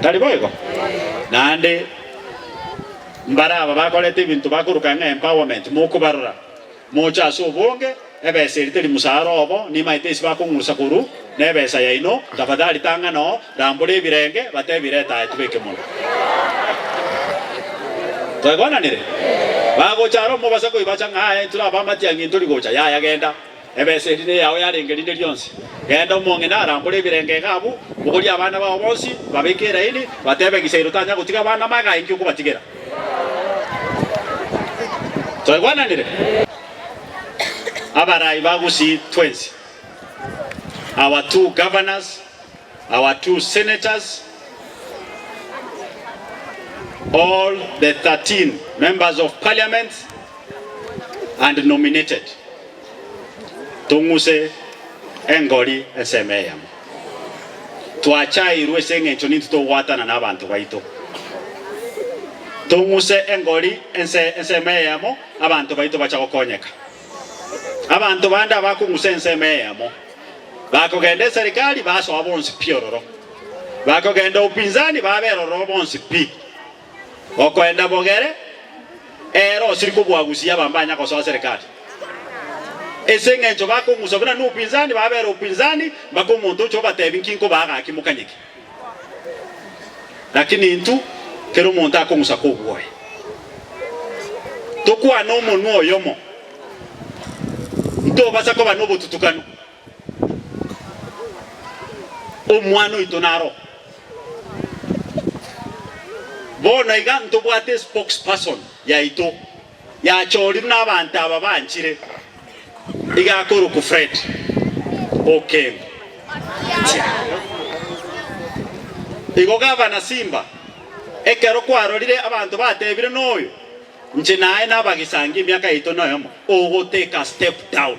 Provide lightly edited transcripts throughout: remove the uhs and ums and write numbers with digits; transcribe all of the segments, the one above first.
tali boygo nande mbaraba bakolete ibintu bakurukanga empowerment mukubarura mocha so bonge ebese literi musaro obo ni maitesi bakungursa kuru nebesa yaino tafadhali tanga no rambule birenge batebireta etubeke muno twagona nire bago charo mubasa ko ibacha ngaye turaba matyangi tuli gocha ya genda ebese line yawe yarengerinde lyonse genda umonge narambule birenge gabu bukuri abana babo bonsi babekera ini batebe giseiro tanya gutiga abana maga inki kubatigera twagona nire abarai bagusi twins, our 2 governors, our 2 senators, all the 13 members of parliament and nominated tunguse engoli esemeya tuachai ruese ngencho nintu watana n'abantu baito tunguse engoli esemeya mo abantu baito bachakokonyeka abantu banda bakunguse ensemeya mo bakogenda serikali baso abonsi piororo bakogenda upinzani baberoro bonsi pi okwenda bogere ero siriko bwagusia bambanya ko so serikali esengencho bakungusa bana n'upinzani babero upinzani bakumuntu cyo batebinkinko baga kimukanyiki lakini ntu kero muntu akungusa ko bwoye tokwa no monu oyomo ndo basa ko bano botutukano omwano itonaro bona iganto bwate spokesperson ya ito ya chori n'abantu aba banchire igakoro ku Fred okay igo gavana Simba ekero kwarorire abantu batebire noyo nje naye nabagisangi myaka ito noyo ogo take a step down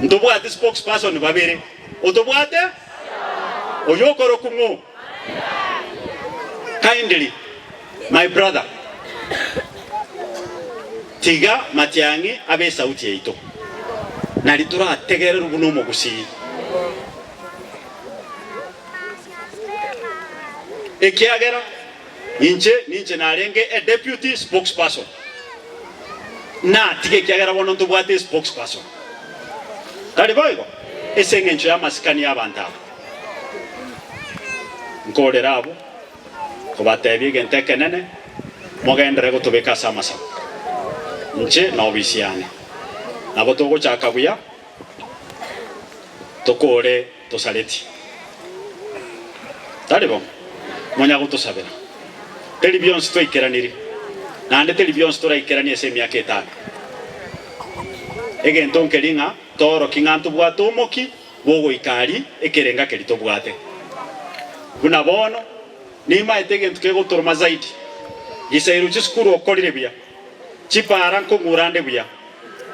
ndobwate spokesperson babere otobwate oyokoro kumu kindly my brother tiga Matyangi abe sauti yeito nalitura ategerera ubunomo gusi ekiagera ninche narenge a deputy spokesperson na tige kiagera bono tubwate spokesperson tali boygo esengencho ya masikani y'abantu nkolera abo kubatebye genteke nene mogendere gutubeka samasa nche na obisiane nabo togo chakabuya tokore tosaleti talibo monya gutosabera television sto ikeraniri nande television sto ikerani esemi aketa egento nkelinga toro kingantu bwato moki bogo ikali ekerenga kelito bwate kuna bono nima etegentu kego torma zaidi gisairu chiskuru okolire bya chipara nko ngurande bya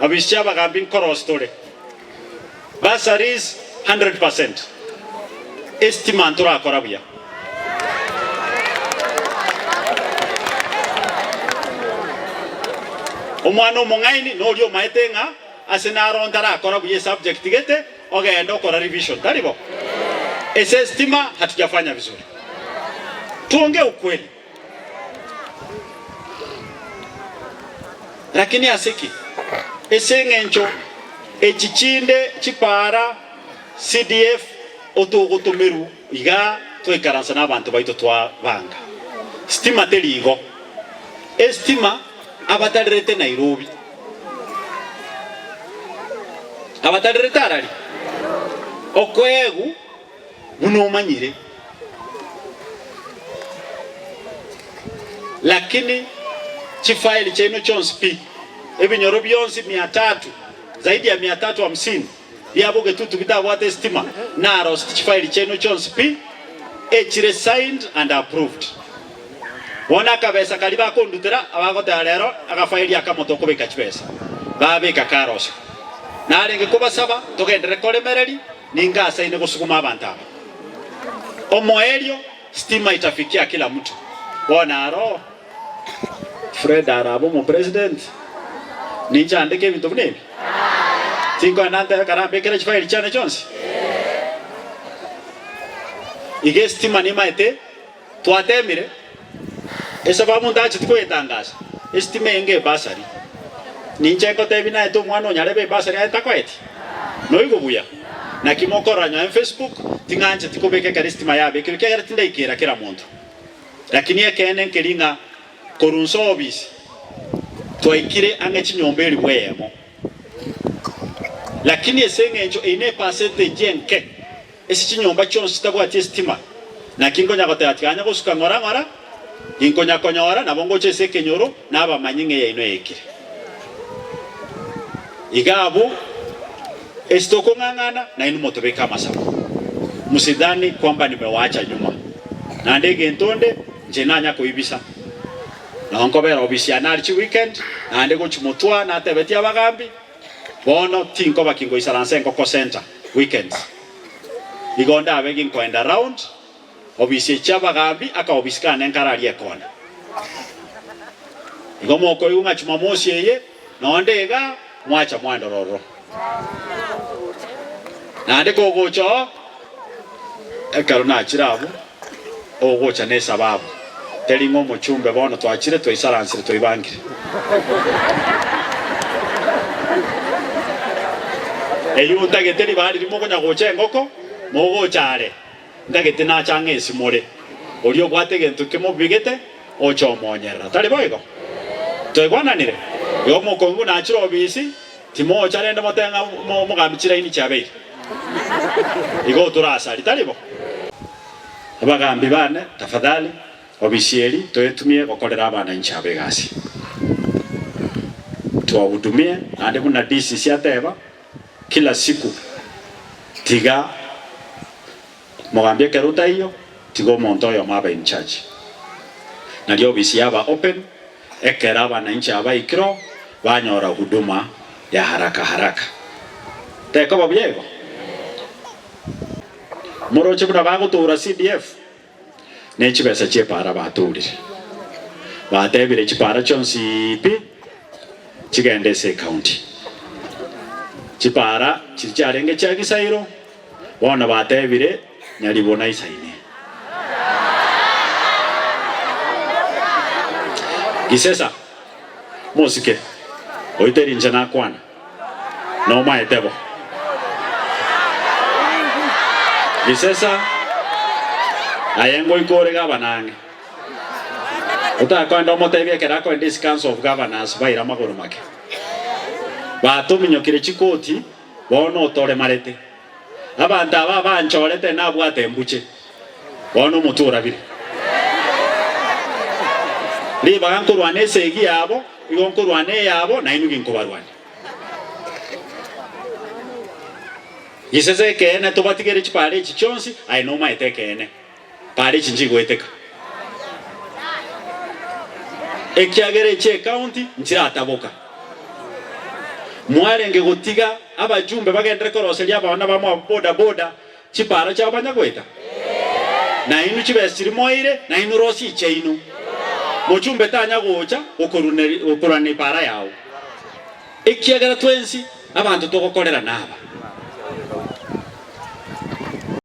abishya bagambi nkorostore basaris 100% estimate akora bya omwana omongaini nolio maetenga asenaro ndara akora bya subject gete ogenda okora revision talibo ese estima hatujafanya vizuri tuonge ukweli lakini asiki esengencho echichinde chipara CDF otogotomeru iga twekaransa n'abantu baito twa banga stima teligo estima abatarete Nairobi abatarete arali okwegu muno manyire lakini chifaili cheno chonspi ebinyoro byonsi 300 zaidi ya 350 yaboge tutu bitabwate estima naro chifaili cheno chonspi echire signed and approved bona kabesa kaliba kondutera abagota lero agafaili akamoto kubeka chipesa babeka karoso narenge kubasaba togendere kolemereri ninga asaine gusukuma abantu aba omoelio stima itafikia kila mtu bona aro Fred Arabo mo president ninja andike bintu bnebi tingo ananda karambe kera chifaili chane chonsi ige stima ni maete twatemire esababu ndachi tikoyetangaza estima enge basari ninche ko tebina eto mwana onyarebe basari atakweti noigo buya na kimokoranya en Facebook tinganje tikobeke kare stima yabe kirikera tinda ikira kila muntu lakini ekene nkelinga korunso obisi twaikire angechi nyombeli bwemo lakini esengenjo ine percentage enke esi nyomba chonsi tabwati stima na kingonya gotatikanya gusuka ngora inkonya konyora nabongo chese kenyoro naba manyinge ya ino ekire igabu estoko ngangana na inu motobeka masaba musidhani kwamba nimewacha nyuma na ndege ntonde njenanya kuibisa na onkobera obisia narchi weekend na ndego chimotwa na tebeti abagambi bono tinko bakingo isaranse ngoko center weekends igonda abegi kwenda round obisi chabagambi aka obisikana nkarali ekona igomo ko yunga chumamosi yeye na ndega mwacha mwandororo na ndeko gocho ekaruna chirabu ogocha ne sababu telingo muchumbe bono twachire twisaranse twibangire eyuta geteri bali limo konya gocha engoko mogochare ndagete na change simore olio gwatege ntukemo bigete ocho monyera tali boyego twegwananire yo mokongu na chiro bisi timo charenda motenga mogambikira ini chabe igo turasa litalibo abagambi bane tafadhali obisieri toyetumie gokorera abana inchabe gasi tuwahudumie ande kuna disi siateba kila siku tiga mogambia keruta hiyo tigo monto yo maba in charge na lio bisi yaba open ekera bana inchaba ikro banyora huduma ya haraka teko babyego moroche buna bago tura CDF nechi besa chepara baturi batebire chipara chonsi pi chigende se county chipara chicharenge chagisairo bona batebire nyali bona isaine gisesa musike oiteri njana kwana no maetebo gisesa ayengo ikore gabanange utakwenda motebye kerako in this council of governors baira magoro make batuminyokire chikoti bono otore marete abantu aba banchorete nabwate mbuche bono mutura bire liba gankurwane segi yabo igonkurwane yabo na inu ginkubarwane gisese kene tobatigere chipare chichonsi ai no maete kene pare chinjigo eteka ekiagere che county ntira ataboka mwarenge gotiga abajumbe bagendere koroseria abana bamwe boda chipara cha abanyagweta na inu chibesiri moire na inu rosi cheinu mochumbe tanya gocha okorane para yawo ekiagere twensi abantu togokorera naba